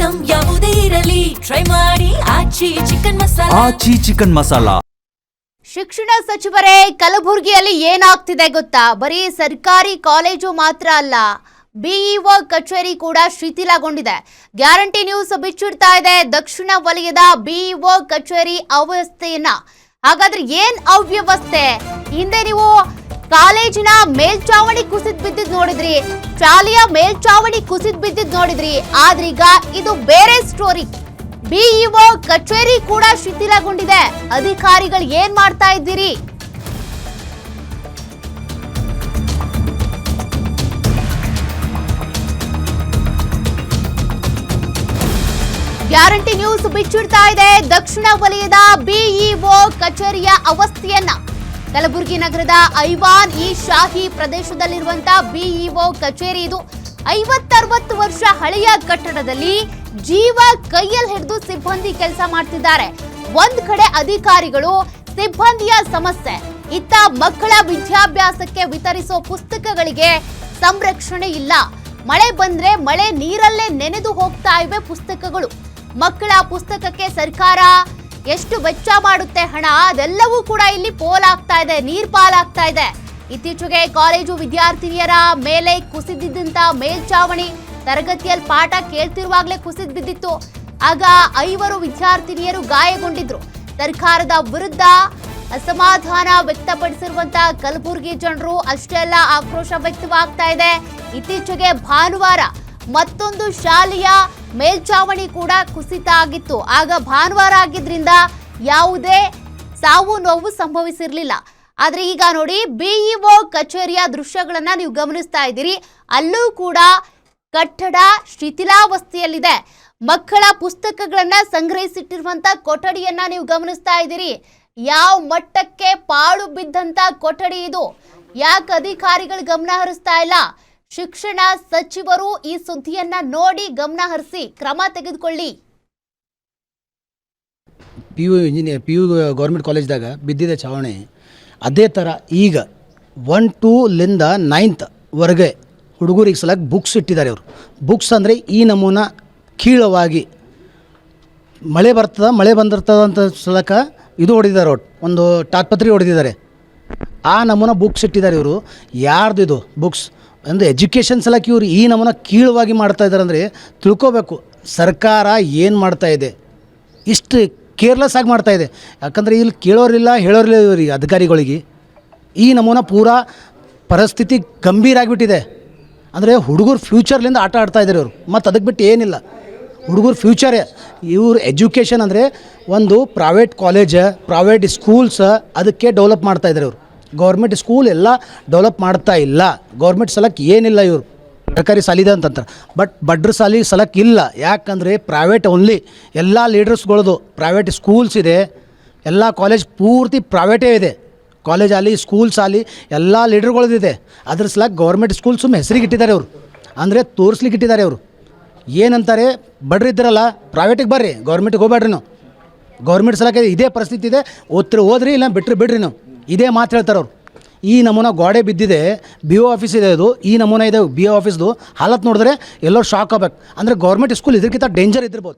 Item ಯಾವುದೇ ಇರಲಿ try ಮಾಡಿ ಆಚಿ ಚಿಕನ್ ಮಸಾಲಾ. ಶಿಕ್ಷಣ ಸಚಿವರೇ, ಕಲಬುರಗಿಯಲ್ಲಿ ಏನಾಗ್ತಿದೆ ಗೊತ್ತಾ? ಬರೀ ಸರ್ಕಾರಿ ಕಾಲೇಜು ಮಾತ್ರ ಅಲ್ಲ, ಬಿಇಒ ಕಚೇರಿ ಕೂಡ ಶಿಥಿಲಗೊಂಡಿದೆ. ಗ್ಯಾರಂಟಿ ನ್ಯೂಸ್ ಬಿಚ್ಚಿಡ್ತಾ ಇದೆ ದಕ್ಷಿಣ ವಲಯದ ಬಿಇಒ ಕಚೇರಿ ಅವ್ಯವಸ್ಥೆಯನ್ನ. ಹಾಗಾದ್ರೆ ಏನ್ ಅವ್ಯವಸ್ಥೆ? ಹಿಂದೆ ನೀವು ಕಾಲೇಜಿನ ಮೇಲ್ಚಾವಣಿ ಕುಸಿದ್ ಬಿದ್ದಿದ್ ನೋಡಿದ್ರಿ, ಶಾಲೆಯ ಮೇಲ್ಚಾವಣಿ ಕುಸಿದ್ ಬಿದ್ದಿದ್ ನೋಡಿದ್ರಿ. ಆದ್ರೀಗ ಇದು ಬೇರೆ ಸ್ಟೋರಿ. ಬಿಇಒ ಕಚೇರಿ ಕೂಡ ಶಿಥಿಲಗೊಂಡಿದೆ. ಅಧಿಕಾರಿಗಳು ಏನ್ ಮಾಡ್ತಾ ಇದ್ದೀರಿ? ಗ್ಯಾರಂಟಿ ನ್ಯೂಸ್ ಬಿಚ್ಚಿಡ್ತಾ ಇದೆ ದಕ್ಷಿಣ ವಲಯದ ಬಿಇಒ ಕಚೇರಿಯ ಅವಸ್ಥೆಯನ್ನ. ಕಲಬುರಗಿ ನಗರದ ಐವಾನ್ ಇ ಶಾಹಿ ಪ್ರದೇಶದಲ್ಲಿರುವಂತಹ ಬಿಇಒ ಕಚೇರಿ ಇದು. 50-60 ವರ್ಷ ಹಳೆಯ ಕಟ್ಟಡದಲ್ಲಿ ಜೀವ ಕೈಯಲ್ಲಿ ಹಿಡಿದು ಸಿಬ್ಬಂದಿ ಕೆಲಸ ಮಾಡ್ತಿದ್ದಾರೆ. ಒಂದ್ ಕಡೆ ಅಧಿಕಾರಿಗಳು, ಸಿಬ್ಬಂದಿಯ ಸಮಸ್ಯೆ, ಇತ್ತ ಮಕ್ಕಳ ವಿದ್ಯಾಭ್ಯಾಸಕ್ಕೆ ವಿತರಿಸೋ ಪುಸ್ತಕಗಳಿಗೆ ಸಂರಕ್ಷಣೆ ಇಲ್ಲ. ಮಳೆ ಬಂದ್ರೆ ಮಳೆ ನೀರಲ್ಲೇ ನೆನೆದು ಹೋಗ್ತಾ ಇವೆ ಪುಸ್ತಕಗಳು. ಮಕ್ಕಳ ಪುಸ್ತಕಕ್ಕೆ ಸರ್ಕಾರ ಎಷ್ಟು ವೆಚ್ಚ ಮಾಡುತ್ತೆ ಹಣ, ಅದೆಲ್ಲವೂ ಕೂಡ ಇಲ್ಲಿ ಪೋಲಾಗ್ತಾ ಇದೆ, ನೀರ್ ಪಾಲಾಗ್ತಾ ಇದೆ. ಇತ್ತೀಚೆಗೆ ಕಾಲೇಜು ವಿದ್ಯಾರ್ಥಿನಿಯರ ಮೇಲೆ ಕುಸಿದಿದ್ದಂತ ಮೇಲ್ಚಾವಣಿ ತರಗತಿಯಲ್ಲಿ ಪಾಠ ಕೇಳ್ತಿರುವಾಗಲೇ ಕುಸಿದ್ ಬಿದ್ದಿತ್ತು. ಆಗ 5 ವಿದ್ಯಾರ್ಥಿನಿಯರು ಗಾಯಗೊಂಡಿದ್ರು. ಸರ್ಕಾರದ ವಿರುದ್ಧ ಅಸಮಾಧಾನ ವ್ಯಕ್ತಪಡಿಸಿರುವಂತಹ ಕಲಬುರಗಿ ಜನರು ಅಷ್ಟೇ ಅಲ್ಲ, ಆಕ್ರೋಶ ವ್ಯಕ್ತವಾಗ್ತಾ ಇದೆ. ಇತ್ತೀಚೆಗೆ ಭಾನುವಾರ ಮತ್ತೊಂದು ಶಾಲೆಯ ಮೇಲ್ಚಾವಣಿ ಕೂಡ ಕುಸಿತ ಆಗಿತ್ತು. ಆಗ ಭಾನುವಾರ ಆಗಿದ್ರಿಂದ ಯಾವುದೇ ಸಾವು ನೋವು ಸಂಭವಿಸಿರ್ಲಿಲ್ಲ. ಆದ್ರೆ ಈಗ ನೋಡಿ, ಬಿಇಒ ಕಚೇರಿಯ ದೃಶ್ಯಗಳನ್ನ ನೀವು ಗಮನಿಸ್ತಾ ಇದ್ದೀರಿ. ಅಲ್ಲೂ ಕೂಡ ಕಟ್ಟಡ ಶಿಥಿಲಾವಸ್ಥೆಯಲ್ಲಿದೆ. ಮಕ್ಕಳ ಪುಸ್ತಕಗಳನ್ನ ಸಂಗ್ರಹಿಸಿಟ್ಟಿರುವಂತ ಕೊಠಡಿಯನ್ನ ನೀವು ಗಮನಿಸ್ತಾ ಇದ್ದೀರಿ. ಯಾವ ಮಟ್ಟಕ್ಕೆ ಪಾಳು ಬಿದ್ದಂತ ಕೊಠಡಿ ಇದು? ಯಾಕೆ ಅಧಿಕಾರಿಗಳು ಗಮನ ಹರಿಸ್ತಾ ಇಲ್ಲ? ಶಿಕ್ಷಣ ಸಚಿವರು ಈ ಸುದ್ದಿಯನ್ನ ನೋಡಿ ಗಮನ ಹರಿಸಿ ಕ್ರಮ ತೆಗೆದುಕೊಳ್ಳಿ. PU ಗೌರ್ಮೆಂಟ್ ಕಾಲೇಜ್ದಾಗ ಬಿದ್ದಿದೆ ಚಾವಣಿ. ಅದೇ ಥರ ಈಗ 1 to 9th ವರೆಗೆ ಹುಡುಗರಿಗೆ ಸಲಕ್ಕೆ ಬುಕ್ಸ್ ಇಟ್ಟಿದ್ದಾರೆ. ಅವರು ಬುಕ್ಸ್ ಅಂದರೆ ಈ ನಮೂನ ಕೀಳವಾಗಿ ಮಳೆ ಬಂದಿರ್ತದ ಅಂತ ಸಲಕ ಇದು ಹೊಡೆದಿದ್ದಾರೆ. ಒಂದು ತಾತ್ಪತ್ರೆ ಹೊಡೆದಿದ್ದಾರೆ. ಆ ನಮೂನ ಬುಕ್ಸ್ ಇಟ್ಟಿದ್ದಾರೆ. ಇವರು ಯಾರ್ದು ಇದು ಬುಕ್ಸ್ ಅಂದರೆ ಎಜುಕೇಷನ್ ಸಲಕ್ಕೆ ಇವರು ಈ ನಮೂನ ಕೀಳವಾಗಿ ಮಾಡ್ತಾ ಇದ್ದಾರೆ ಅಂದರೆ ತಿಳ್ಕೋಬೇಕು ಸರ್ಕಾರ ಏನು ಮಾಡ್ತಾ ಇದೆ. ಇಷ್ಟು ಕೇರ್ಲೆಸ್ ಆಗಿ ಮಾಡ್ತಾ ಇದೆ. ಯಾಕಂದರೆ ಇಲ್ಲಿ ಕೇಳೋರಿಲ್ಲ ಹೇಳೋರಿಲ್ಲ ಇವರಿಗೆ ಅಧಿಕಾರಿಗಳಿಗೆ. ಈ ನಮೂನ ಪೂರಾ ಪರಿಸ್ಥಿತಿ ಗಂಭೀರ ಆಗಿಬಿಟ್ಟಿದೆ. ಅಂದರೆ ಹುಡುಗರು ಫ್ಯೂಚರ್ಲಿಂದ ಆಟ ಆಡ್ತಾ ಇದ್ದಾರೆ ಇವರು. ಮತ್ತು ಅದಕ್ಕೆ ಬಿಟ್ಟು ಏನಿಲ್ಲ, ಹುಡುಗರು ಫ್ಯೂಚರೇ. ಇವ್ರು ಎಜುಕೇಷನ್ ಅಂದರೆ ಒಂದು ಪ್ರೈವೇಟ್ ಕಾಲೇಜ್, ಪ್ರೈವೇಟ್ ಸ್ಕೂಲ್ಸ್ ಅದಕ್ಕೆ ಡೆವಲಪ್ ಮಾಡ್ತಾ ಇದ್ದಾರೆ ಇವರು. ಗೌರ್ಮೆಂಟ್ ಸ್ಕೂಲ್ ಎಲ್ಲ ಡೆವಲಪ್ ಮಾಡ್ತಾ ಇಲ್ಲ. ಗೌರ್ಮೆಂಟ್ ಸಲಕ್ಕೆ ಏನಿಲ್ಲ ಇವರು. ಸರ್ಕಾರಿ ಸಾಲಿದೆ ಅಂತಂತಾರೆ, ಬಟ್ ಬಡ್ರ ಸಾಲಿ ಸಲಕ್ಕೆ ಇಲ್ಲ. ಯಾಕಂದರೆ ಪ್ರೈವೇಟ್ ಓನ್ಲಿ. ಎಲ್ಲ ಲೀಡರ್ಸ್ಗಳದು ಪ್ರೈವೇಟ್ ಸ್ಕೂಲ್ಸ್ ಇದೆ. ಎಲ್ಲ ಕಾಲೇಜ್ ಪೂರ್ತಿ ಪ್ರೈವೇಟೇ ಇದೆ. ಕಾಲೇಜ್ ಆಗಲಿ ಸ್ಕೂಲ್ಸ್ ಆಗಲಿ ಎಲ್ಲ ಲೀಡರ್ಗಳದಿದೆ. ಅದ್ರ ಸಲಕ್ಕೆ ಗೌರ್ಮೆಂಟ್ ಸ್ಕೂಲ್ ಸುಮ್ಮನೆ ಹೆಸರಿಗೆ ಇಟ್ಟಿದ್ದಾರೆ ಅವರು. ಅಂದರೆ ತೋರಿಸ್ಲಿಕ್ಕೆ ಇಟ್ಟಿದ್ದಾರೆ ಅವರು. ಏನಂತಾರೆ, ಬಡ್ರಿ ಇದ್ದಾರಲ್ಲ ಪ್ರೈವೇಟಿಗೆ ಬರ್ರಿ, ಗೌರ್ಮೆಂಟಿಗೆ ಹೋಗ್ಬೇಡ್ರಿ. ನಾವು ಗೌರ್ಮೆಂಟ್ ಸಲಕ್ಕೆ ಇದೇ ಪರಿಸ್ಥಿತಿ ಇದೆ. ಓದ್ರಿ ಇಲ್ಲ ಬಿಡ್ರಿ ನಾವು, ಇದೇ ಮಾತು ಹೇಳ್ತಾರೆ ಅವರು. ಈ ನಮೂನ ಗೋಡೆ ಬಿದ್ದಿದೆ. BO ಆಫೀಸ್ ಇದೆ ಅದು. ಈ ನಮೂನ ಇದೆ BO ಆಫೀಸ್ದು. ಹಾಲತ್ ನೋಡಿದ್ರೆ ಎಲ್ಲರೂ ಶಾಕ್ ಆಗ್ಬೇಕು. ಅಂದರೆ ಗೌರ್ಮೆಂಟ್ ಸ್ಕೂಲ್ ಇದಕ್ಕಿಂತ ಡೇಂಜರ್ ಇದ್ದಿರ್ಬೋದು.